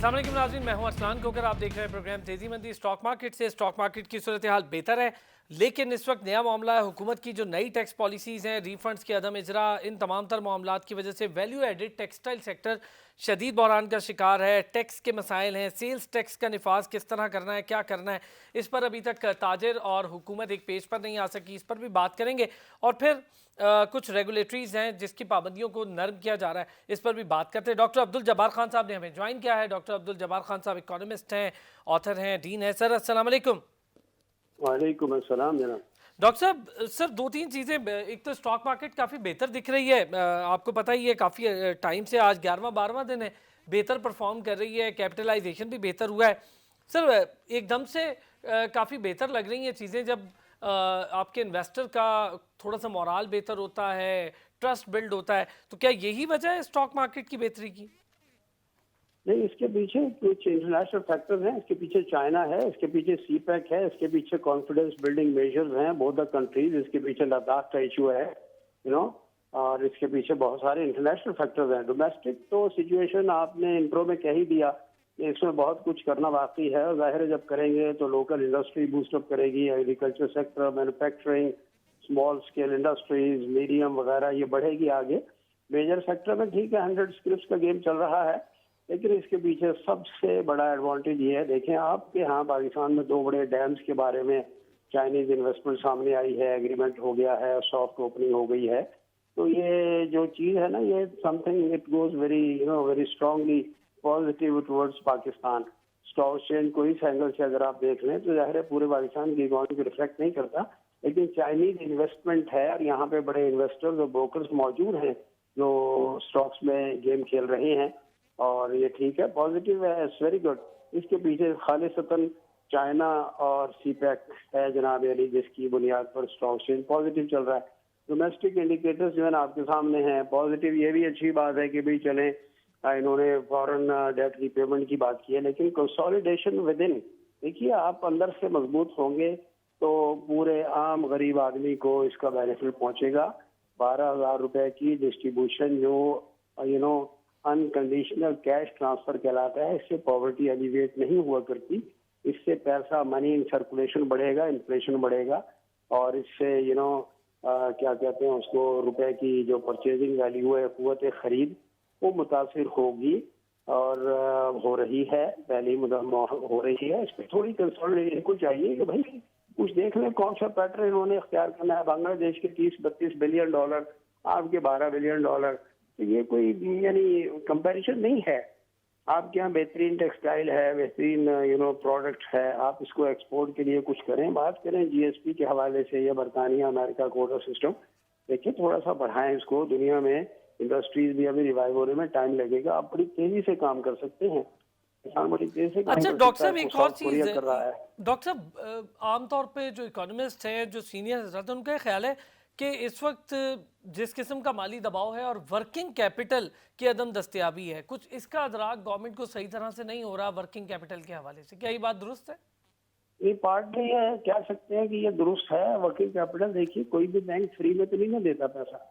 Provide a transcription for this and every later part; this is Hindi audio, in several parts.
अस्सलाम वालेकुम नाज़रीन, मैं हूं अरसलान कोकर। आप देख रहे हैं प्रोग्राम तेजी मंदी। स्टॉक मार्केट से स्टॉक मार्केट की सूरत हाल बेहतर है, लेकिन इस वक्त नया मामला है। हुकूमत की जो नई टैक्स पॉलिसीज़ हैं, रिफंड्स के अदम इजरा, इन तमाम तर मामलात की वजह से वैल्यू एडिड टेक्सटाइल सेक्टर शदीद बहरान का शिकार है। टैक्स के मसाइल हैं, सेल्स टैक्स का निफाज किस तरह करना है, क्या करना है, इस पर अभी तक ताजिर और हुकूमत एक पेज पर नहीं आ सकी। इस पर भी बात करेंगे। और फिर कुछ रेगुलेटरीज हैं जिसकी पाबंदियों को नर्म किया जा रहा है, इस पर भी बात करते हैं। डॉक्टर अब्दुल जब्बार खान साहब ने हमें ज्वाइन किया है। डॉक्टर अब्दुल जब्बार खान साहब इकोनॉमिस्ट हैं, ऑथर हैं, डीन है। सर अस्सलाम वालेकुम। वालेकुम अस्सलाम जनाब। डॉक्टर साहब, सर दो तीन चीज़ें, एक तो स्टॉक मार्केट काफ़ी बेहतर दिख रही है, आपको पता ही है काफ़ी टाइम से, आज 11वां 12वां दिन है, बेहतर परफॉर्म कर रही है, कैपिटलाइजेशन भी बेहतर हुआ है। सर एकदम से काफ़ी बेहतर लग रही हैं चीज़ें जब आपके इन्वेस्टर का थोड़ा सा मोराल बेहतर होता है, ट्रस्ट बिल्ड होता है, तो क्या यही वजह है स्टॉक मार्केट की बेहतरी की? नहीं, इसके पीछे कुछ इंटरनेशनल फैक्टर्स हैं। इसके पीछे चाइना है, इसके पीछे सीपैक है, इसके पीछे कॉन्फिडेंस बिल्डिंग मेजर्स हैं बोथ द कंट्रीज, इसके पीछे लद्दाख का इशू है, और इसके पीछे बहुत सारे इंटरनेशनल फैक्टर्स हैं। डोमेस्टिक तो सिचुएशन आपने इंट्रो में कह ही दिया कि इसमें बहुत कुछ करना बाकी है, और जाहिर है जब करेंगे तो लोकल इंडस्ट्री बूस्टअप करेगी, agriculture sector, manufacturing, small scale industries, medium वगैरह, ये बढ़ेगी आगे। मेजर सेक्टर में ठीक है, 100 स्क्रिप्ट का गेम चल रहा है, लेकिन इसके पीछे सबसे बड़ा एडवांटेज ये है, देखें आपके यहाँ पाकिस्तान में 2 बड़े डैम्स के बारे में चाइनीज इन्वेस्टमेंट सामने आई है, एग्रीमेंट हो गया है, सॉफ्ट ओपनिंग हो गई है। तो ये जो चीज है ना, ये something it goes very very strongly positive towards Pakistan. Stock exchange को इस एंगल से अगर आप देख लें तो जाहिर है पूरे पाकिस्तान की इकोनॉमी को रिफ्लेक्ट नहीं करता, लेकिन चाइनीज इन्वेस्टमेंट है और यहाँ पे बड़े इन्वेस्टर्स और ब्रोकर्स मौजूद हैं जो स्टॉक्स में गेम खेल रहे हैं, और ये ठीक है, पॉजिटिव है, इट्स वेरी गुड। इसके पीछे खालिसतन चाइना और सीपैक है जनाब अली, जिसकी बुनियाद पर स्टॉक एक्सचेंज पॉजिटिव चल रहा है। डोमेस्टिक इंडिकेटर्स जो है ना आपके सामने हैं पॉजिटिव। ये भी अच्छी बात है कि भाई चलें, इन्होंने फॉरेन डेट रीपेमेंट की बात की है, लेकिन कंसोलिडेशन विद इन, देखिए आप अंदर से मजबूत होंगे तो पूरे आम गरीब आदमी को इसका बेनिफिट पहुंचेगा। 12,000 रुपए की डिस्ट्रीब्यूशन जो अनकंडीशनल कैश ट्रांसफर कहलाता है, इससे पॉवर्टी एलिवेट नहीं हुआ करती। इससे पैसा, मनी इन सर्कुलेशन बढ़ेगा, इन्फ्लेशन बढ़ेगा, और इससे क्या कहते हैं उसको, रुपए की जो परचेजिंग वैल्यू है, कुव्वत खरीद, वो मुतासिर होगी, और हो रही है, पहले हो रही है। इस पर थोड़ी कंसोलिडेशन को चाहिए कि भाई कुछ देख लें कौन सा पैटर्न इन्होंने इख्तियार करना है। बांग्लादेश के 30-32 बिलियन डॉलर, आपके 12 बिलियन डॉलर, तो ये कोई यानी कंपैरिजन नहीं है। आपके यहाँ बेहतरीन टेक्सटाइल है, बेहतरीन प्रोडक्ट है, आप इसको एक्सपोर्ट के लिए कुछ करें, बात करें जीएसपी के हवाले से, या बरतानिया अमेरिका कोटा सिस्टम, देखिए थोड़ा सा बढ़ाएं इसको। दुनिया में इंडस्ट्रीज भी अभी रिवाइव होने में टाइम लगेगा, आप बड़ी तेजी से काम कर सकते हैं, किसान बड़ी तेजी से काम अच्छा कर डॉक्टर सकता है, साहब, एक और साउथ चीज़, कोरिया कर रहा है। डॉक्टर साहब आमतौर पे जो इकोनॉमिस्ट हैं, जो सीनियर हजरात हैं, उनका ख्याल है कि इस वक्त जिस किस्म का माली दबाव है और वर्किंग कैपिटल की अदम दस्तयाबी है, कुछ इसका अदराक गवर्नमेंट को सही तरह से नहीं हो रहा वर्किंग कैपिटल के हवाले से, क्या ये बात दुरुस्त है? ये पार्ट में ये कह सकते हैं कि ये दुरुस्त है। वर्किंग कैपिटल, देखिए कोई भी बैंक फ्री में तो नहीं ना देता पैसा।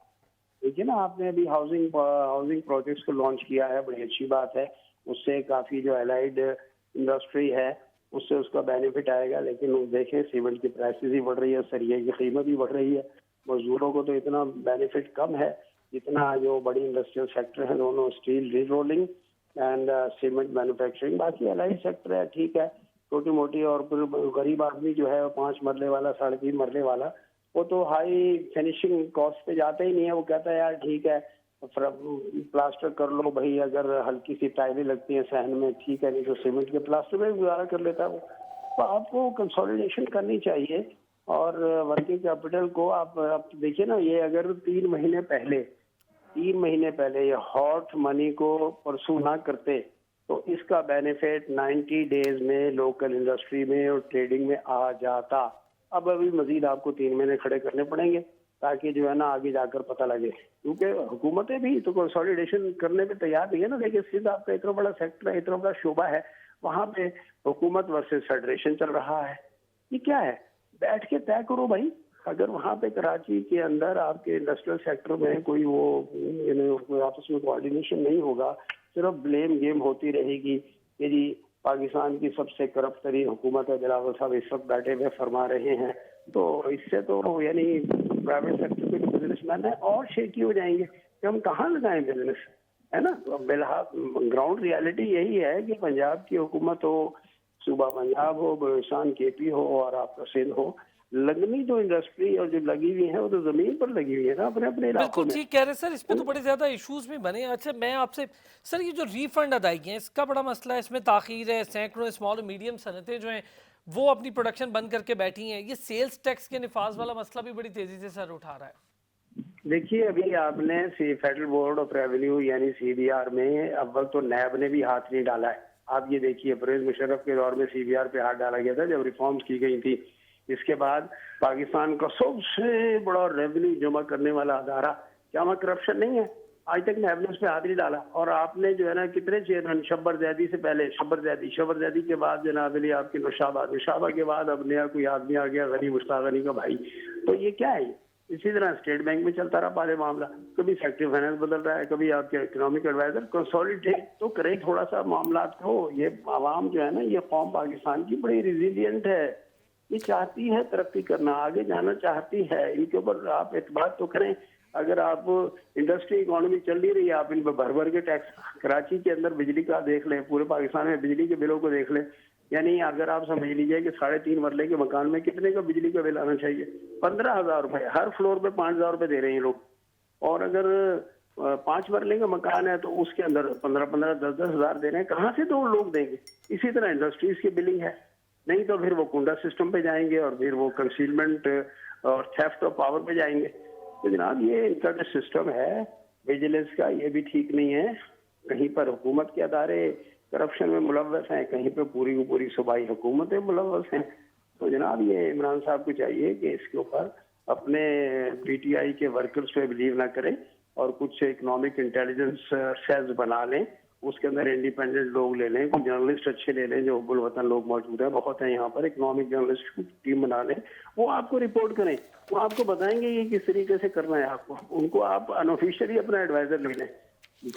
देखिए ना, आपने अभी हाउसिंग प्रोजेक्ट्स को लॉन्च किया है, बड़ी अच्छी बात है, उससे काफी जो एलाइड इंडस्ट्री है उससे उसका बेनिफिट आएगा। लेकिन देखें सीमेंट की प्राइसेस ही बढ़ रही है, सरिये की कीमत भी बढ़ रही है, मजदूरों को तो इतना बेनिफिट कम है जितना जो बड़ी इंडस्ट्रियल सेक्टर है, दोनों स्टील री रोलिंग एंड सीमेंट मैन्युफैक्चरिंग। बाकी एलाइड सेक्टर है, ठीक है, छोटी मोटी, और फिर गरीब आदमी जो है 5 मरले वाला, 3.5 मरले वाला, वो तो हाई फिनिशिंग कॉस्ट पे जाता ही नहीं है। वो कहता है यार ठीक है, प्लास्टर कर लो भाई, अगर हल्की सी टाइलें लगती हैं सहन में ठीक है, नहीं तो सीमेंट के प्लास्टर में भी गुजारा कर लेता है वो। तो आपको कंसोलिडेशन करनी चाहिए, और वर्किंग कैपिटल को आप देखिए ना, ये अगर 3 महीने पहले ये हॉट मनी को परसू ना करते तो इसका बेनिफिट 90 डेज में लोकल इंडस्ट्री में और ट्रेडिंग में आ जाता। अब अभी मजीद आपको 3 महीने खड़े करने पड़ेंगे ताकि जो है ना आगे जाकर पता लगे, क्योंकि हुकूमतें भी तो कंसोलिडेशन करने पे तैयार नहीं है ना। देखिए सिर्फ आपका इतना बड़ा सेक्टर है, इतना बड़ा शोबा है, वहां पे हुकूमत वर्सेस फेडरेशन चल रहा है। ये क्या है, बैठ के तय करो भाई। अगर वहां पे कराची के अंदर आपके इंडस्ट्रियल सेक्टर में कोई वो आपस में कोऑर्डिनेशन नहीं होगा, सिर्फ ब्लेम गेम होती रहेगी, कि जी पाकिस्तान की सबसे करप्ट तरीन हुकूमत है, बिलावल साहब इस वक्त बैठे हुए फरमा रहे हैं, तो इससे तो यानी प्राइवेट सेक्टर के बिजनेसमैन है और शेकी हो जाएंगे कि हम कहाँ लगाएं बिजनेस, है ना। तो बिलहाल ग्राउंड रियलिटी यही है कि पंजाब की हुकूमत हो, सूबा पंजाब हो, बलूचिस्तान केपी हो और आपका सिंध हो, लगनी जो इंडस्ट्री और जो लगी हुई है वो तो जमीन पर लगी हुई है ना, अपने अपने इलाकों बिल्कुल में। ठीक कह रहे हैं सर, इस पे तो बड़े ज़्यादा इश्यूज भी बने हैं। अच्छा मैं आपसे सर, ये जो रीफंड अदायगी है इसका बड़ा मसला है, इसमें ताखीर है, सैकड़ों स्मॉल और मीडियम सनतें जो हैं वो अपनी प्रोडक्शन बंद करके बैठी हैं। ये सेल्स टैक्स के निफाज वाला मसला भी बड़ी तेजी से सर उठा रहा है। देखिए अभी आपने फेडरल बोर्ड ऑफ रेवेन्यू यानी सीबीआर में अव्वल तो नैब ने भी हाथ नहीं डाला है। आप ये देखिए परवेज मुशर्रफ के दौर में सीबीआर पे हाथ डाला गया था जब रिफॉर्म्स की गई थी। इसके बाद पाकिस्तान का सबसे बड़ा रेवेन्यू जमा करने वाला अदारा, क्या वहाँ करप्शन नहीं है? आज तक नैब ने उस पर हाथ नहीं डाला। और आपने जो है ना कितने चेयरमैन, शब्बर जैदी से पहले शब्बर जैदी के बाद जनाब अली आपकी नुशाबा के बाद अब नया कोई आदमी आ गया गनी मुश्ताक गनी का भाई। तो ये क्या है? इसी तरह स्टेट बैंक में चलता रहा पहले मामला, कभी सेक्रेटरी फाइनेंस बदल रहा है, कभी आपके इकोनॉमिक एडवाइजर। कंसोलिडेट तो करें थोड़ा सा मामला को। ये आवाम जो है ना, ये कौम पाकिस्तान की बड़ी रिजिलियंट है, ये चाहती है तरक्की करना, आगे जाना चाहती है। इनके ऊपर आप एतबार तो करें। अगर आप इंडस्ट्री इकोनॉमी चल नहीं रही है, आप इन पर भर भर के टैक्स, कराची के अंदर बिजली का देख लें, पूरे पाकिस्तान में बिजली के बिलों को देख लें, यानी अगर आप समझ लीजिए कि 3.5 मरले के मकान में कितने का बिजली का बिल आना चाहिए? 15,000 रुपए, हर फ्लोर पे 5,000 रुपए दे रहे हैं लोग। और अगर 5 मरले का मकान है तो उसके अंदर 15-15, 10-10 हजार दे रहे हैं। कहाँ से तो लोग देंगे? इसी तरह इंडस्ट्रीज की बिलिंग है, नहीं तो फिर वो कुंडा सिस्टम पे जाएंगे और फिर वो कंसीलमेंट और थेफ्ट ऑफ पावर पे जाएंगे। तो जनाब ये इनका जो सिस्टम है विजिलेंस का, ये भी ठीक नहीं है। कहीं पर हुकूमत के अदारे करप्शन में मुलव्वस हैं, कहीं पे पूरी की पूरी सूबाई हुकूमतें मुलव्वस हैं। तो जनाब ये इमरान साहब को चाहिए कि इसके ऊपर अपने पीटीआई के वर्कर्स पे बिलीव ना करें और कुछ इकोनॉमिक इंटेलिजेंस सेल्स बना लें, उसके अंदर इंडिपेंडेंट लोग ले लें, कुछ जर्नलिस्ट अच्छे ले लें, जो गुलवतन लोग मौजूद हैं, बहुत हैं यहाँ पर, इकोनॉमिक जर्नलिस्ट की टीम बना लें, वो आपको रिपोर्ट करें, वो आपको बताएंगे ये किस तरीके से करना है आपको। उनको आप अनऑफिशियली अपना एडवाइजर ले लें,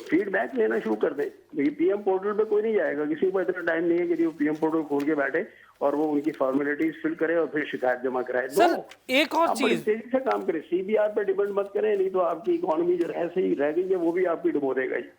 फीडबैक लेना शुरू कर दें। पीएम पोर्टल पे कोई नहीं जाएगा, किसी को इतना टाइम नहीं है कि वो पीएम पोर्टल खोल के बैठे और वो उनकी फॉर्मेलिटीज फिल करे और फिर शिकायत जमा कराए। सर एक और आप बड़ी चीज, तेजी से काम करें, सीबीआर पे डिपेंड मत करें, नहीं तो आपकी इकोनॉमी जो ऐसे ही रह गई है वो भी आपकी डुबो देगा ही।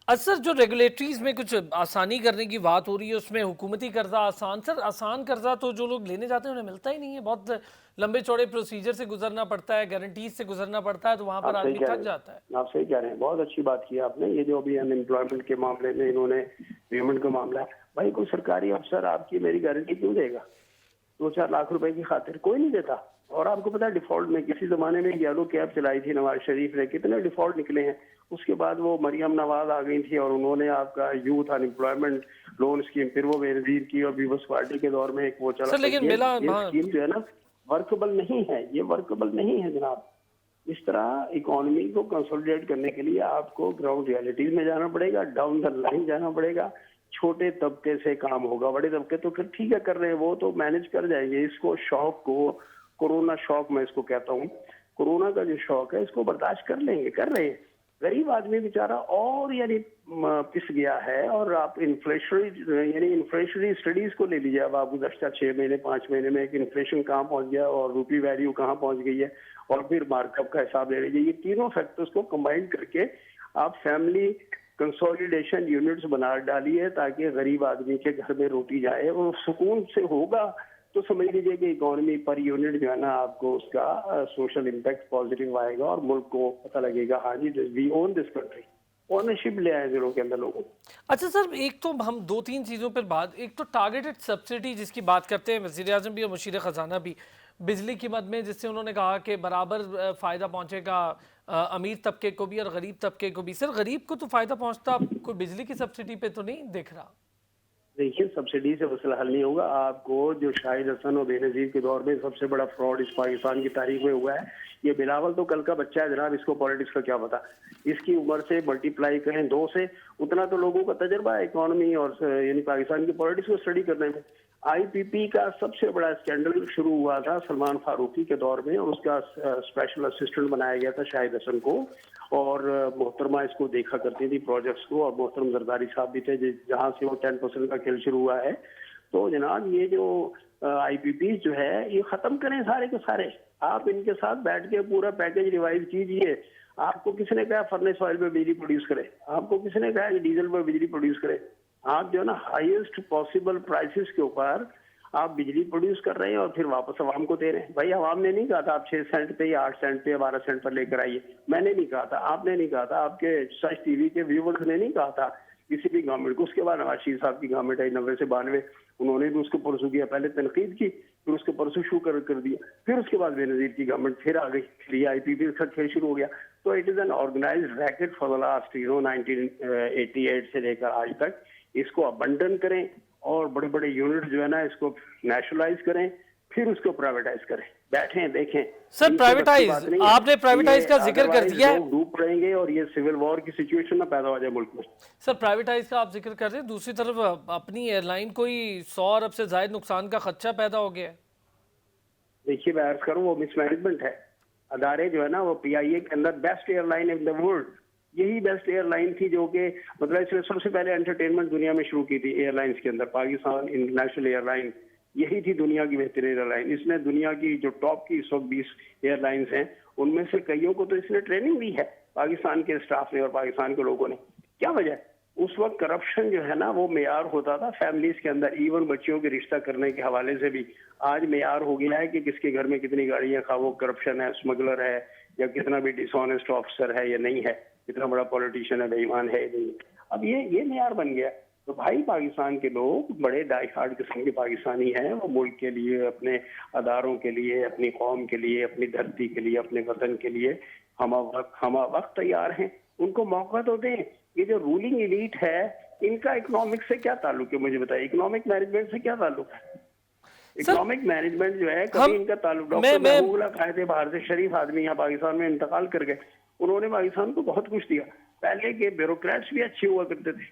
सर जो रेगुलेटरीज में कुछ आसानी करने की बात हो रही है उसमें हुकूमती कर्जा आसान, सर आसान कर्जा तो जो लोग लेने जाते हैं उन्हें मिलता ही नहीं है, बहुत लंबे चौड़े प्रोसीजर से गुजरना पड़ता है, गारंटीज से गुजरना पड़ता है, तो वहां पर आप सही आदमी कह थक रहे जाता है। हैं, आप सही कह रहे हैं, बहुत अच्छी बात की आपने। ये जो अभी अनएम्प्लॉयमेंट के मामले में इन्होंने पेमेंट का मामला है, भाई कोई सरकारी अफसर आपकी मेरी गारंटी क्यों देगा? 2-4 लाख रुपए की खातिर कोई नहीं देता। और आपको पता है डिफॉल्ट में किसी जमाने में येलो कैब चलाई थी नवाज शरीफ ने, कितने डिफॉल्ट निकले हैं। उसके बाद वो मरियम नवाज आ गई थी और उन्होंने आपका यूथ अनएम्प्लॉयमेंट लोन स्कीम, फिर वो बेनजीर की, और पीपल्स पार्टी के दौर में एक वो चला। सर लेकिन मिला ये स्कीम जो है ना वर्केबल नहीं है, ये वर्केबल नहीं है जनाब। इस तरह इकोनॉमी को कंसोलिडेट करने के लिए आपको ग्राउंड रियलिटीज में जाना पड़ेगा, डाउन द लाइन जाना पड़ेगा। छोटे तबके से काम होगा, बड़े तबके तो फिर ठीक है कर रहे हैं, वो तो मैनेज कर जाएंगे। इसको शौक को, कोरोना शौक मैं इसको कहता हूँ, कोरोना का जो शौक है इसको बर्दाश्त कर लेंगे, कर रहे हैं। गरीब आदमी बेचारा और यानी पिस गया है। और आप इन्फ्लेशनरी स्टडीज को ले लीजिए, अब आप गुज़श्ता 6 महीने 5 महीने में एक इन्फ्लेशन कहाँ पहुंच गया और रूपी वैल्यू कहाँ पहुंच गई है, और फिर मार्कअप का हिसाब ले लीजिए। ये तीनों फैक्टर्स को कंबाइन करके आप फैमिली कंसोलिडेशन यूनिट्स बना डालिए ताकि गरीब आदमी के घर में रोटी जाए और सुकून से होगा। तो समझ लीजिए कि इकोनॉमी पर यूनिट जो है ना आपको उसका सोशल इम्पैक्ट पॉजिटिव आएगा और मुल्क को पता लगेगा हाँ जी we own this country, ownership ले आए दिलों के अंदर लोगों। अच्छा सर, एक तो हम 2-3 चीज़ों पर बात, एक तो टारगेटेड सब्सिडी जिसकी बात करते हैं वज़ीर आज़म भी और मुशीर ख़जाना भी बिजली की मद में, जिससे उन्होंने कहा कि बराबर फ़ायदा पहुंचेगा अमीर तबके को भी और गरीब तबके को भी। सर गरीब को तो फ़ायदा पहुंचता कोई बिजली की सब्सिडी पे तो नहीं दिख रहा। देखिए सब्सिडी से मसला हल नहीं होगा। आपको जो शाहिद हसन और बेनजीर के दौर में सबसे बड़ा फ्रॉड इस पाकिस्तान की तारीख में हुआ है, ये बिलावल तो कल का बच्चा है जनाब, इसको पॉलिटिक्स का क्या पता। इसकी उम्र से मल्टीप्लाई करें 2 से, उतना तो लोगों का तजर्बा है इकोनॉमी और यानी पाकिस्तान की पॉलिटिक्स को स्टडी करने में। आईपीपी का सबसे बड़ा स्कैंडल शुरू हुआ था सलमान फारूकी के दौर में, और उसका स्पेशल असिस्टेंट बनाया गया था शाहिद हसन को, और मोहतरमा इसको देखा करती थी प्रोजेक्ट्स को, और मोहतरम जरदारी साहब भी थे जहां से वो 10% का खेल शुरू हुआ है। तो जनाब ये जो आईपीपी जो है ये खत्म करें सारे के सारे, आप इनके साथ बैठ के पूरा पैकेज रिवाइज कीजिए। आपको किसने कहा फर्नेस ऑयल पे बिजली प्रोड्यूस करे? आपको किसने कहा कि डीजल पे बिजली प्रोड्यूस करे? आप जो है ना हाईएस्ट पॉसिबल प्राइसेस के ऊपर आप बिजली प्रोड्यूस कर रहे हैं और फिर वापस आवाम को दे रहे हैं। भाई आवाम ने नहीं कहा था आप 6 सेंट पे या 8 सेंट पे या 12 सेंट पर लेकर आइए, मैंने नहीं कहा था, आपने नहीं कहा था, आपके सच टीवी के व्यूवर्स ने नहीं कहा था किसी भी गवर्नमेंट को। उसके बाद नवाज शरीफ साहब की गवर्नमेंट आई 90 से 92, उन्होंने भी उसको परसू किया, पहले तनकीद की फिर उसके परसू शू कर दिया, फिर उसके बाद बेनजीर की गवर्नमेंट फिर आ गई, फिर ये आईपीपी का खेल शुरू हो गया। तो it is an organised racket for the last 1988 से लेकर आज तक। इसको अबंडन करें और बड़े बड़े यूनिट जो है ना इसको नेशनलाइज करें, फिर उसको प्राइवेटाइज करें। बैठें देखें सर, प्राइवेटाइज आपने प्राइवेटाइज का जिक्र कर दिया है, लोग डूब रहेंगे और ये सिविल वॉर की सिचुएशन ना पैदा हो जाए मुल्क में। सर प्राइवेटाइज का आप जिक्र कर रहे हैं, दूसरी तरफ अपनी एयरलाइन को ही 100 अरब से ज्यादा नुकसान का खदशा पैदा हो गया है। देखिए मैं अर्ज करूं वो मिसमैनेजमेंट है। अदारे जो है ना वो पीआईए के अंदर best airline in the world, यही बेस्ट एयरलाइन थी जो कि मतलब इसने सबसे पहले एंटरटेनमेंट दुनिया में शुरू की थी एयरलाइंस के अंदर। पाकिस्तान इंटरनेशनल एयरलाइन यही थी दुनिया की बेहतरीन एयरलाइन। इसने दुनिया की जो टॉप की 120 एयरलाइंस हैं उनमें से कईयों को तो इसने ट्रेनिंग दी है पाकिस्तान के स्टाफ ने और पाकिस्तान के लोगों ने। क्या वजह है? उस वक्त करप्शन जो है ना वो मेयार होता था फैमिलीज के अंदर, इवन बच्चियों के रिश्ता करने के हवाले से भी। आज मेयार हो गया है कि किसके घर में कितनी गाड़ियां, खा वो करप्शन है, स्मगलर है, या कितना भी डिसऑनेस्ट ऑफिसर है या नहीं है, कितना बड़ा पॉलिटिशियन है, बेईमान है नहीं। अब ये मेयार बन गया। तो भाई पाकिस्तान के लोग बड़े डाई हार्ड किस्म के पाकिस्तानी हैं, वो मुल्क के लिए, अपने अदारों के लिए, अपनी कौम के लिए, अपनी धरती के लिए, अपने वतन के लिए हम वक्त तैयार हैं। उनको मौका तो दें। ये जो रूलिंग एलीट है इनका इकोनॉमिक से क्या ताल्लुक है मुझे बताइए? इकोनॉमिक मैनेजमेंट से क्या ताल्लुक है? इकोनॉमिक मैनेजमेंट जो है कभी इनका ताल्लुक, डॉक्टर महबूबुल्लाह खाए थे बाहर से, शरीफ आदमी यहाँ पाकिस्तान में इंतकाल कर गए, उन्होंने पाकिस्तान को बहुत कुछ दिया। पहले के ब्यूरोक्रेट्स भी अच्छे हुआ करते थे।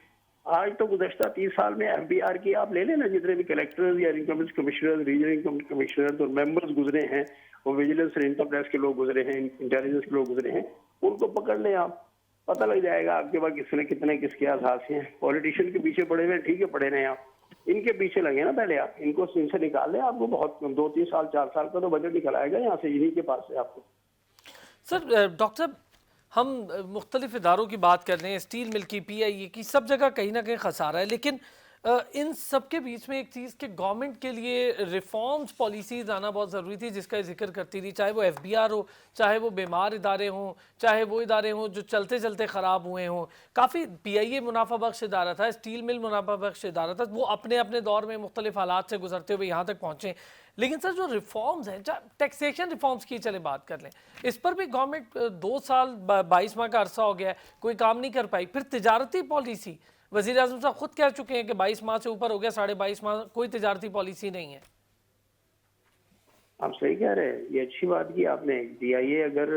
आज तो गुज़श्ता 30 साल में एफबीआर की आप ले लेना, जितने भी कलेक्टर्स या income commissioner, regional income commissioner और मेंबर्स गुजरे हैं, वो विजिलेंस और इनकम टैक्स के लोग गुजरे हैं, इंटेलिजेंस के लोग गुजरे हैं, उनको पकड़ लें आप, पता लग जाएगा आपके पास किसने कितने किसके आधार हैं। पॉलिटिशियन के पीछे पड़े हुए ठीक है, पड़े रहे आप, इनके पीछे लगे ना पहले आप, इनको इनसे निकाल लें। आपको बहुत 2-3 साल 4 साल का तो बजट निकल आएगा यहाँ से, इन्हीं के पास से आपको। सर डॉक्टर हम मुख्तलिफ इदारों की बात कर रहे हैं, स्टील मिल की, पीआईए की, सब जगह कहीं ना कहीं खसारा है, लेकिन इन सब के बीच में एक चीज़ कि गवर्नमेंट के लिए रिफॉर्म्स पॉलिसीज़ आना बहुत ज़रूरी थी, जिसका जिक्र करती थी, चाहे वो एफबीआर हो, चाहे वो बीमार इदारे हों, चाहे वो इदारे हों जो चलते चलते ख़राब हुए हों। काफ़ी पीआईए मुनाफा बख्श इदारा था, स्टील मिल मुनाफा बख्श इदारा था, वो अपने अपने दौर में मुख्तलिफ हालात से गुजरते हुए यहाँ तक पहुँचे। लेकिन सर जो रिफॉर्म्स हैं, टैक्सेशन रिफॉर्म्स की चले बात कर लें, इस पर भी गवर्नमेंट 2 साल 22 माह का अरसा हो गया है, कोई काम नहीं कर पाई। फिर तिजारती पॉलिसी, वज़ीर आज़म साहब खुद कह चुके हैं कि 22 माह से ऊपर हो गया, 22.5 माह कोई तिजारती पॉलिसी नहीं है। आप सही कह रहे हैं, ये अच्छी बात की आपने। पीआईए अगर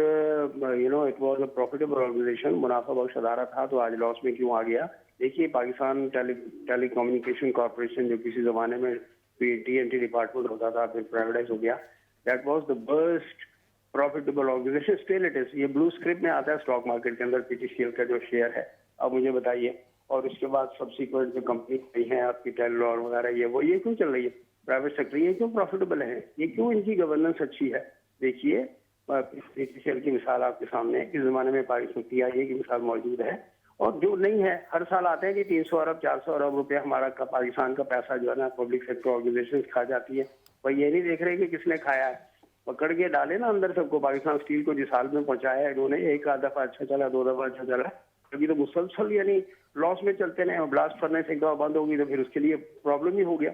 it was a profitable organisation, मुनाफा बख्श अदारा था, तो आज लॉस में क्यों आ गया? देखिए पाकिस्तान टेलीकम्युनिकेशन कॉर्पोरेशन जो किसी जमाने में टीएनटी डिपार्टमेंट होता था, फिर प्राइवेटाइज हो गया, that was the best profitable organisation, still it is. ये ब्लू स्क्रिप्ट में आता है स्टॉक मार्केट के अंदर, पीटीसीएल का जो शेयर है। अब मुझे बताइए, और उसके बाद सब्सिक्वेंट जो कंपनी है आपकी टेलर वगैरह, ये क्यों चल रही है प्राइवेट सेक्टर? ये क्यों प्रॉफिटेबल है? ये क्यों इनकी गवर्नेंस अच्छी है? देखिए पीटीसीएल की मिसाल आपके सामने है, इस जमाने में पाकिस्तान पीआईए की मिसाल मौजूद है, और जो नहीं है हर साल आते हैं कि 300 अरब 400 अरब रुपया हमारा पाकिस्तान का पैसा जो है ना पब्लिक सेक्टर ऑर्गेनाइजेशन खा जाती है। भाई ये नहीं देख रहे कि किसने खाया है, पकड़ के डाले ना अंदर सबको। पाकिस्तान स्टील को जिस हाल में पहुंचाया है इन्होंने, एक आध दफा अच्छा चला, 2 दफा अच्छा चला, अभी तो मुसलसल यानी लॉस में चलते रहे। ब्लास्ट फर्नेस एक दफा बंद होगी तो फिर उसके लिए प्रॉब्लम ही हो गया।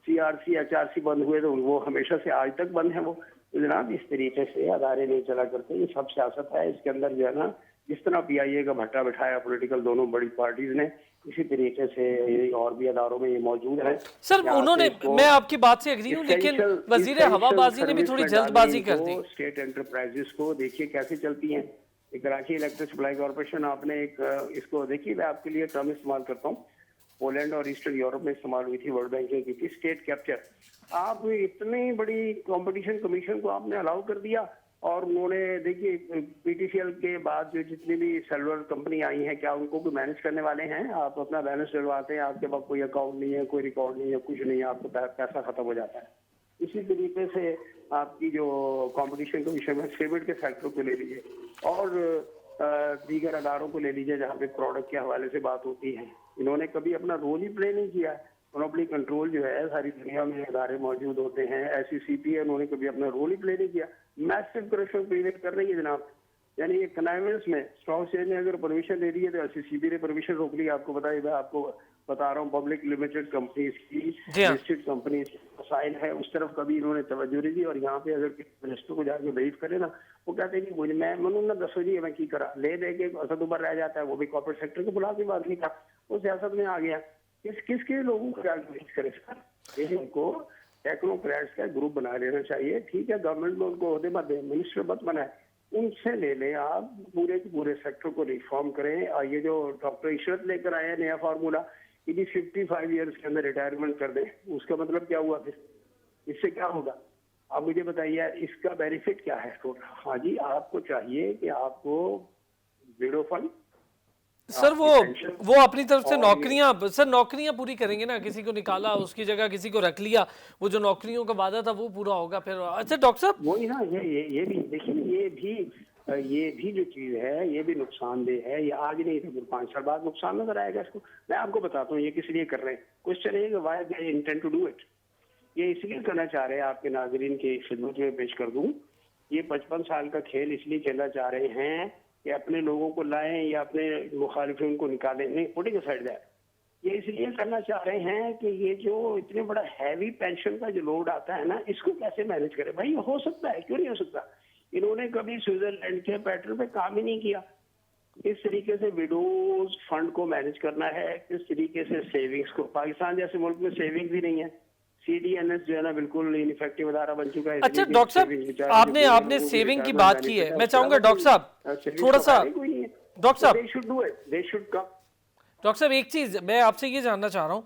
सीआरसी एचआरसी बंद हुए तो वो हमेशा से आज तक बंद है वो। तो जनाब इस तरीके से अदारे नहीं चला करते, ये सब सियासत है। इसके अंदर जो है ना जिस तरह पीआईए का भट्टा बिठाया पॉलिटिकल दोनों बड़ी पार्टीज ने, इसी तरीके से और भी अदारों में ये मौजूद है। सर उन्होंने, मैं आपकी बात से एग्री हूं, लेकिन वजीर हवाबाजी ने भी थोड़ी जल्दबाजी कर दी। स्टेट एंटरप्राइजेस को देखिए कैसे चलती हैं। कराची इलेक्ट्रिक सप्लाई कॉर्पोरेशन, आपने एक इसको देखिए, मैं आपके लिए टर्म इस्तेमाल करता हूँ, पोलैंड और ईस्टर्न यूरोप में इस्तेमाल हुई थी, वर्ल्ड बैंक ने की थी, स्टेट कैप्चर। आप इतनी बड़ी कंपटीशन कमीशन को आपने अलाउ कर दिया, और उन्होंने देखिए पीटीसीएल के बाद जो जितनी भी सेलुलर कंपनी आई हैं, क्या उनको भी मैनेज करने वाले हैं? आप अपना बैलेंस डलवाते हैं, आपके पास कोई अकाउंट नहीं है, कोई रिकॉर्ड नहीं है, कुछ नहीं है, आपको पैसा खत्म हो जाता है। इसी तरीके से आपकी जो कंपटीशन कमीशन है, सीमेंट के सेक्टर को ले लीजिए और दीगर अदारों को ले लीजिए जहाँ पे प्रोडक्ट के हवाले से बात होती है, इन्होंने कभी अपना रोल ही प्ले नहीं किया। मोनोपोली कंट्रोल जो है, सारी दुनिया में अदारे मौजूद होते हैं, एसईसीपी है, उन्होंने कभी अपना रोल ही प्ले नहीं किया। मैसिव करप्शन प्रिवेंट कर रही है जनाब, यानी ये कनाइवेंस में स्टॉक एक्सचेंज ने अगर परमिशन दे दी है तो एसईसीबी ने परमिशन रोक ली। आपको बताइए, मैं आपको बता रहा हूँ, पब्लिक लिमिटेड कंपनीज की, लिस्टेड कंपनीज मसाइल है, उस तरफ कभी इन्होंने तवज्जो नहीं दी। और यहाँ पे अगर मिनिस्टर को जाके ब्रीफ करे ना, वो कहते हैं कि मुझे मैं मनु ना दसो जी मैं की करा, ले दे के असद उबर रह जाता है, वो भी कॉर्पोरेट सेक्टर को बुला के बात नहीं था, वो सियासत में आ गया। किसके लोगों को जाके ब्रीफ करे सर? इनको टेक्नोक्रेट्स का ग्रुप बना लेना चाहिए। ठीक है, गवर्नमेंट में उनको ओहदे मत दे, मिनिस्टर मत बनाए, उनसे ले लें आप, पूरे के पूरे सेक्टर को रिफॉर्म करें। और ये जो डॉक्टर इशरत लेकर आए हैं नया फार्मूला कि 55 ईयर्स के अंदर रिटायरमेंट कर दें, उसका मतलब क्या हुआ फिर? इससे क्या होगा आप मुझे बताइए, इसका बेनिफिट क्या है? तो हाँ जी, आपको चाहिए कि आपको विडो फंड, सर वो अपनी तरफ से नौकरियां पूरी करेंगे ना, किसी को निकाला उसकी जगह किसी को रख लिया, वो जो नौकरियों का वादा था वो पूरा होगा फिर। अच्छा डॉक्टर साहब, वही ना, ये भी देखिए, ये भी जो चीज है ये भी नुकसानदेह है। ये आज नहीं तो फिर 5 साल बाद नुकसान नजर आएगा इसको। मैं आपको बताता हूँ ये किस लिए कर रहे हैं। क्वेश्चन है why they intend to do it. ये इसलिए करना चाह रहे हैं, आपके नाजरीन की खिदमत में पेश कर दूं, ये 55 साल का खेल इसलिए खेलना चाह रहे हैं कि अपने लोगों को लाएं या अपने मुखालिफिन को निकालें। नहीं, पुटिंग असाइड दैट, ये इसलिए करना चाह रहे हैं कि ये जो इतने बड़ा हैवी पेंशन का जो लोड आता है ना, इसको कैसे मैनेज करें। भाई हो सकता है, क्यों नहीं हो सकता? इन्होंने कभी स्विट्जरलैंड के पैटर्न पे काम ही नहीं किया। किस तरीके से विडोज फंड को मैनेज करना है, किस तरीके से सेविंग्स को, पाकिस्तान जैसे मुल्क में सेविंग भी नहीं है, सीडीएनएस जो है ना बिल्कुल इनफेक्टिव अदारा बन चुका है। अच्छा डॉक्टर साहब, आपने सेविंग की बात की है, मैं चाहूंगा डॉक्टर साहब थोड़ा सा, डॉक्टर साहब डॉक्टर साहब एक चीज मैं आपसे ये जानना चाह रहा हूँ,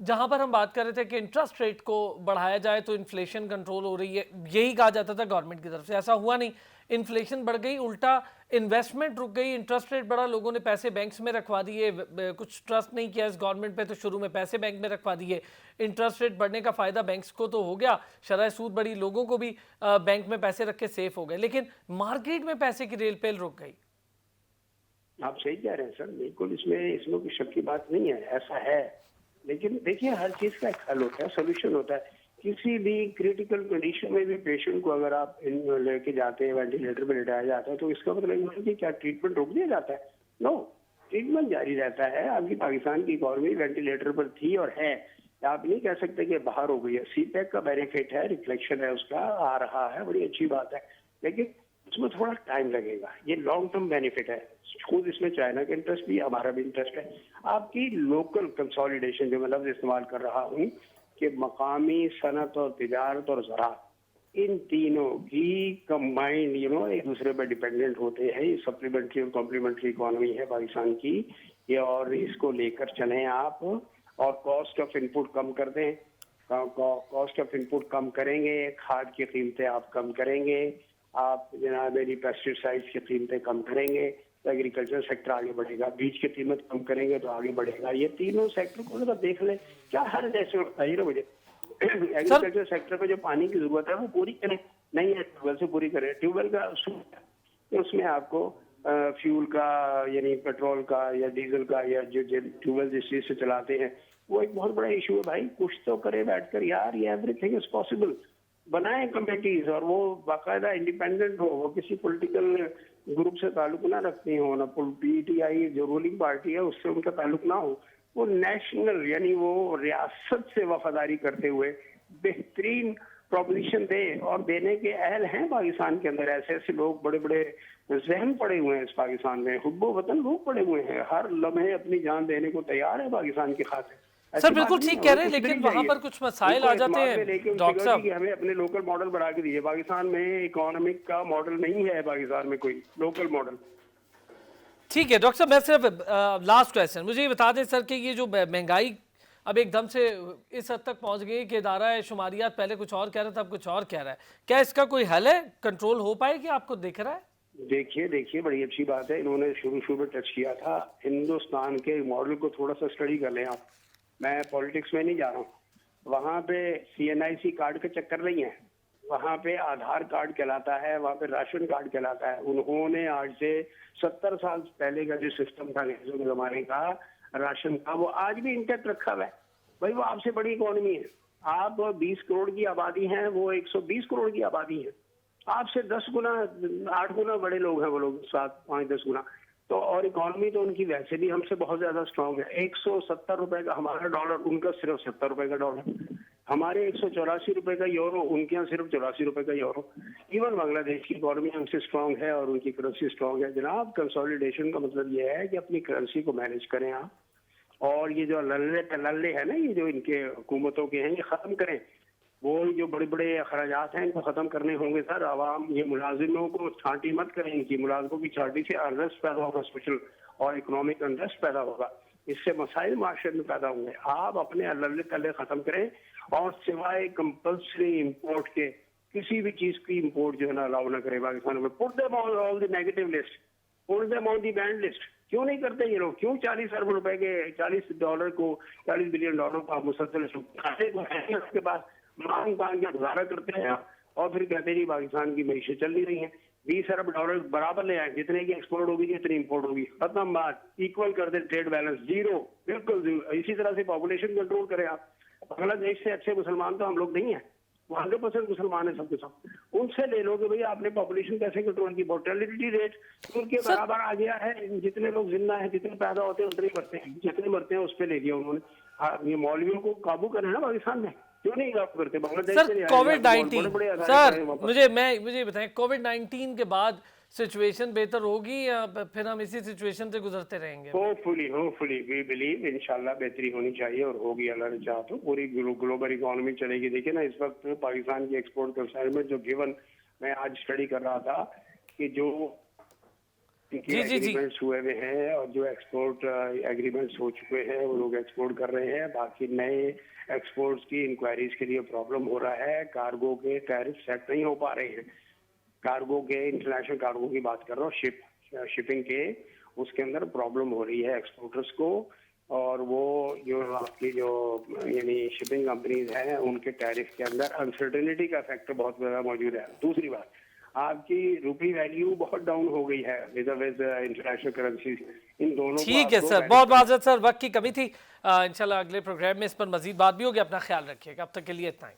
जहां पर हम बात कर रहे थे कि इंटरेस्ट रेट को बढ़ाया जाए तो इन्फ्लेशन कंट्रोल हो रही है, यही कहा जाता था गवर्नमेंट की तरफ से, ऐसा हुआ नहीं, इन्फ्लेशन बढ़ गई, उल्टा इन्वेस्टमेंट रुक गई, इंटरेस्ट रेट बढ़ा, लोगों ने पैसे बैंक्स में रखवा दिए, कुछ ट्रस्ट नहीं किया इस गवर्नमेंट पे तो शुरू में पैसे बैंक में रखवा दिए, इंटरेस्ट रेट बढ़ने का फायदा बैंक्स को तो हो गया, शरह सूद बढ़ी, लोगों को भी बैंक में पैसे रख के सेफ हो गए, लेकिन मार्केट में पैसे की रेल पेल रुक गई। आप सही कह रहे हैं सर, बिल्कुल इसमें कोई शक की बात नहीं है, ऐसा है। लेकिन देखिए, हर चीज का एक हल होता है, सोल्यूशन होता है। किसी भी क्रिटिकल कंडीशन में भी पेशेंट को अगर आप लेके जाते हैं, वेंटिलेटर पे लेटाया जाता है, तो इसका मतलब है कि क्या ट्रीटमेंट रोक दिया जाता है? नो, ट्रीटमेंट जारी रहता है। अभी पाकिस्तान की इकॉनमी वेंटिलेटर पर थी और है, आप नहीं कह सकते कि बाहर हो गई है। सीपैक का बेनिफिट है, रिफ्लेक्शन है उसका, आ रहा है, बड़ी अच्छी बात है, लेकिन उसमें थोड़ा टाइम लगेगा। ये लॉन्ग टर्म बेनिफिट है। खुद इसमें चाइना का इंटरेस्ट भी, हमारा भी इंटरेस्ट है। आपकी लोकल कंसोलिडेशन, जो मैं लफ्ज इस्तेमाल कर रहा हूँ कि मकामी सनत और तिजारत और ज़राअत, इन तीनों की कंबाइंड एक दूसरे पर डिपेंडेंट होते हैं। ये सप्लीमेंट्री और कॉम्प्लीमेंट्री इकोनॉमी है पाकिस्तान की ये, और इसको लेकर चलें आप, और कॉस्ट ऑफ इनपुट कम कर दें। कॉस्ट ऑफ इनपुट कम करेंगे, खाद की कीमतें आप कम करेंगे, आप जनाब मेरी पेस्टिसाइड्स की कीमतें कम करेंगे तो एग्रीकल्चर सेक्टर आगे बढ़ेगा, बीज की कीमत कम करेंगे तो आगे बढ़ेगा। ये तीनों सेक्टर को अगर देख ले, क्या हर जैसे बताइए ना मुझे, एग्रीकल्चर सेक्टर पे जो पानी की जरूरत है वो पूरी करें, नहीं है ट्यूबवेल से पूरी करें। ट्यूबवेल का उसमें आपको फ्यूल का यानी पेट्रोल का या डीजल का या जो ट्यूबवेल जिस चीज से चलाते हैं वो एक बहुत बड़ा इशू है। भाई कुछ तो करे बैठकर यार, ये एवरीथिंग इज पॉसिबल। बनाए कमेटीज और वो बाकायदा इंडिपेंडेंट हो, वो किसी पॉलिटिकल ग्रुप से ताल्लुक ना रखती हो, ना पीटीआई जो रूलिंग पार्टी है उससे उनका ताल्लुक ना हो, वो नेशनल यानी वो रियासत से वफादारी करते हुए बेहतरीन प्रोपोजिशन दे, और देने के अहल हैं पाकिस्तान के अंदर। ऐसे ऐसे लोग बड़े बड़े जहन पड़े हुए हैं इस पाकिस्तान में, हुब्बो वतन लोग पड़े हुए हैं, हर लम्हे अपनी जान देने को तैयार है पाकिस्तान की खातिर। सर बिल्कुल ठीक कह रहे हैं, लेकिन वहां पर कुछ मसाइल आ जाते हैं डॉक्टर साहब। हमें अपने लोकल मॉडल बना के दीजिए। पाकिस्तान में इकोनॉमिक का मॉडल नहीं है, पाकिस्तान में कोई लोकल मॉडल। ठीक है डॉक्टर साहब, मैं सिर्फ लास्ट क्वेश्चन मुझे ये बता दें सर कि ये जो महंगाई अब एकदम से इस हद तक पहुंच गई कि इदारा शुमारियात पहले कुछ और कह रहा था अब कुछ और कह रहा है, क्या इसका कोई हल है, कंट्रोल हो पाएगी, आपको दिख रहा है? देखिए बड़ी अच्छी बात है, इन्होंने शुरू में टच किया था हिंदुस्तान के मॉडल को, थोड़ा सा स्टडी कर लें आप। मैं पॉलिटिक्स में नहीं जा रहा हूँ। वहाँ पे CNIC कार्ड के चक्कर नहीं है, वहाँ पे आधार कार्ड कहलाता है, वहाँ पे राशन कार्ड कहलाता है। उन्होंने आज से 70 साल पहले का जो सिस्टम था अंग्रेजों के जमाने का राशन का, वो आज भी इंटैक्ट रखा हुआ है। भाई वो आपसे बड़ी इकोनॉमी है, आप 20 करोड़ की आबादी हैं, वो 120 करोड़ की आबादी है। आपसे 10 गुना 8 गुना बड़े लोग हैं वो लोग, 7 5 10 गुना। तो और इकोनॉमी तो उनकी वैसे भी हमसे बहुत ज्यादा स्ट्रांग है। 170 रुपए का हमारा डॉलर, उनका सिर्फ 70 रुपए का डॉलर। हमारे 184 रुपए का यूरो, उनके यहाँ सिर्फ 84 रुपए का यूरो। इवन बांग्लादेश की इकोनॉमी हमसे स्ट्रांग है और उनकी करेंसी स्ट्रांग है। जनाब कंसोलिडेशन का मतलब ये है कि अपनी करेंसी को मैनेज करें आप, और ये जो लल्ले तल्ले है ना, ये जो इनके हुकूमतों के हैं, ये खत्म करें। वो जो बड़े बड़े अखराजात हैं इनको खत्म करने होंगे सर। आवाम ये मुलाजिमों को छांटी मत करें, इनकी मुलाजिमों की छांटी से अनरेस्ट पैदा होगा, सोशल और इकोनॉमिक अनरेस्ट पैदा होगा, इससे मसाइल माशरे में पैदा होंगे। आप अपने अल्ले तल्ले खत्म करें और सिवाय कंपल्सरी इंपोर्ट के किसी भी चीज की इंपोर्ट जो है ना अलाउ ना करें पाकिस्तान में। Put them all the negative list, put them on the band list. क्यों नहीं करते ये लोग? क्यों 40 अरब रुपए के, 40 डॉलर को, 40 बिलियन डॉलर को आप मुसलसल उसके पास मांग मांग के गुजारा करते हैं और फिर कहते हैं पाकिस्तान की मीशत चल नहीं रही है। 20 अरब डॉलर बराबर ले आए, जितने की एक्सपोर्ट होगी जितनी इंपोर्ट होगी, खत्म बात। इक्वल कर दे, ट्रेड बैलेंस जीरो, बिल्कुल जीरो। इसी तरह से पॉपुलेशन कंट्रोल करें आप। बांग्लादेश से अच्छे मुसलमान तो हम लोग नहीं है, वो 100% मुसलमान है सबके सब। उनसे ले लोगे भैया आपने पॉपुलेशन कैसे कंट्रोल की? मोर्टेलिटी रेट उनके बराबर आ गया है। जितने लोग जिंदा है, जितने पैदा होते हैं उतने मरते हैं, जितने मरते हैं उस पर ले लिया उन्होंने। ये मौलवियों को काबू करना है ना पाकिस्तान में, क्यों नहीं काबू करते? बांग्लादेश सर कोविड-19 सर मुझे बताएं, कोविड-19 के बाद सिचुएशन बेहतर होगी या फिर हम इसी सिचुएशन से गुजरते रहेंगे? होपफुली वी बिलीव इंशाल्लाह बेहतरी होनी चाहिए और होगी, अल्लाह ने चाहा तो पूरी ग्लोबल इकोनॉमी चलेगी। देखिए ना, इस वक्त पाकिस्तान की एक्सपोर्ट कंसाइनमेंट जो गिवन, मैं आज स्टडी कर रहा था कि जो एग्रीमेंट्स हुए हुए हैं और जो एक्सपोर्ट एग्रीमेंट्स हो चुके हैं वो लोग एक्सपोर्ट कर रहे हैं। बाकी नए एक्सपोर्ट्स की इंक्वायरीज के लिए प्रॉब्लम हो रहा है। कार्गो के टैरिफ सेट नहीं हो पा रहे हैं। कार्गो के, इंटरनेशनल कार्गो की बात कर रहा हूँ, शिपिंग के, उसके अंदर प्रॉब्लम हो रही है एक्सपोर्टर्स को। और वो जो आपकी जो यानी शिपिंग कंपनीज हैं उनके टैरिफ के अंदर अनसर्टेनिटी का फैक्टर बहुत ज्यादा मौजूद है। दूसरी बात, आपकी रुपी वैल्यू बहुत डाउन हो गई है विद इंटरनेशनल करेंसी। इन दोनों ठीक है सर, बहुत माजरत सर, वक्त की कमी थी। इंशाल्लाह अगले प्रोग्राम में इस पर मजीद बात भी होगी। अपना ख्याल रखिएगा, अब तक के लिए इतना ही।